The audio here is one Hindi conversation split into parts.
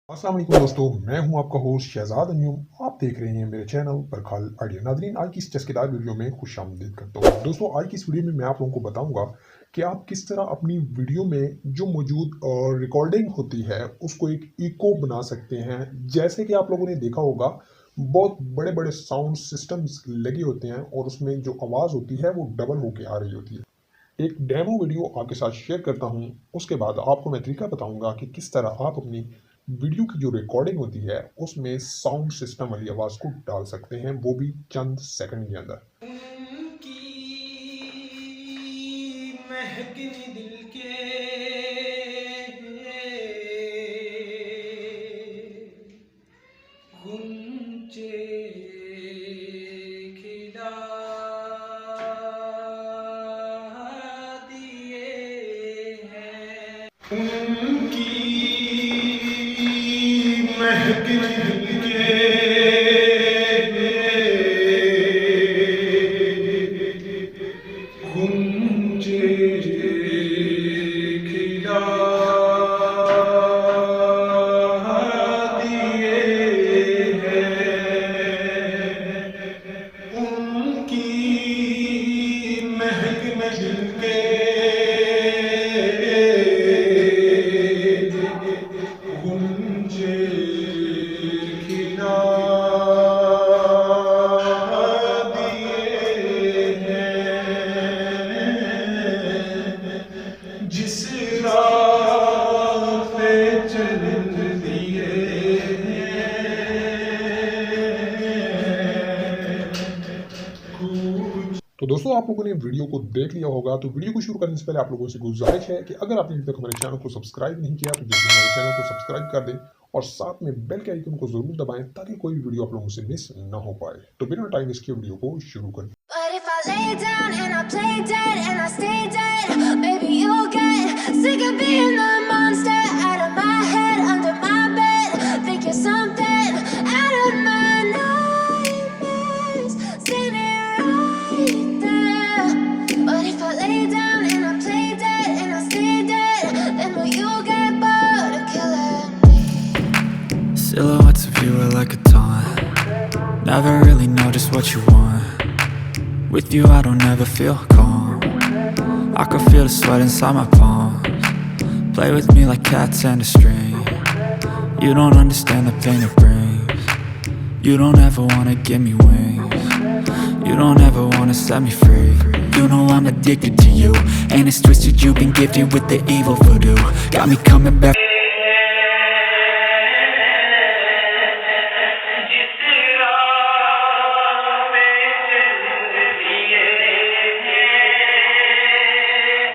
अस्सलाम वालेकुम दोस्तों, मैं हूं आपका होस्ट शहजाद अंजुम। आप देख रहे हैं मेरे चैनल पर खाल आइडिया। नादरीन, आज की इस चस्केदार वीडियो में खुश आमदीद करता हूं। दोस्तों, आज की इस वीडियो में मैं आप लोगों को बताऊंगा कि आप किस तरह अपनी वीडियो में जो मौजूद रिकॉर्डिंग होती है उसको एक इको बना सकते हैं। जैसे कि आप लोगों ने देखा होगा, बहुत बड़े बड़े साउंड सिस्टम्स लगे होते हैं और उसमें जो आवाज़ होती है वो डबल होके आ रही होती है। एक डेमो वीडियो आपके साथ शेयर करता हूं, उसके बाद आपको मैं तरीका बताऊंगा कि किस तरह आप अपनी वीडियो की जो रिकॉर्डिंग होती है उसमें साउंड सिस्टम वाली आवाज़ को डाल सकते हैं, वो भी चंद सेकंड के अंदर। उनकी महकने दिल के गुंजे खिला दिए हैं। उनकी महकने दिल के गुंजे खिला दिए हैं। उनकी महक महल के गुंजे खिला दिए हैं। जिस राह पे चल दिए तो दोस्तों, आप लोगों ने वीडियो को देख लिया होगा। तो वीडियो को शुरू करने से पहले आप लोगों से गुजारिश है कि अगर आपने अभी तक हमारे चैनल को सब्सक्राइब नहीं किया तो जल्दी हमारे चैनल को सब्सक्राइब कर दें और साथ में बेल के आइकन को जरूर दबाएं ताकि कोई वीडियो आप लोगों से मिस ना हो पाए। तो बिना टाइम वेस्ट किए वीडियो को शुरू करें। But if I lay down and I play dead and I stay dead, maybe you'll get sick of being the monster out of my head, under my bed. Think you're something out of my nightmares, standing right there. But if I lay down and I play dead and I stay dead, then will you get bored of killing me? Silhouettes of you are like a taunt. Never really know just what you want. With you I don't ever feel calm. I can feel the sweat inside my palms. Play with me like cats and a string. You don't understand the pain it brings. You don't ever wanna give me wings. You don't ever wanna set me free. You know I'm addicted to you, and it's twisted, you've been gifted with the evil voodoo. Got me coming back.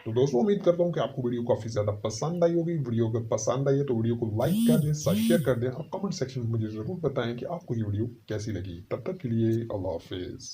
तो दोस्तों, उम्मीद करता हूँ कि आपको वीडियो काफ़ी ज़्यादा पसंद आई होगी। वीडियो अगर पसंद आई है तो वीडियो को लाइक कर दें, साथ शेयर कर दें और कमेंट सेक्शन में मुझे ज़रूर बताएं कि आपको ये वीडियो कैसी लगी। तब तक के लिए अल्लाह हाफिज़।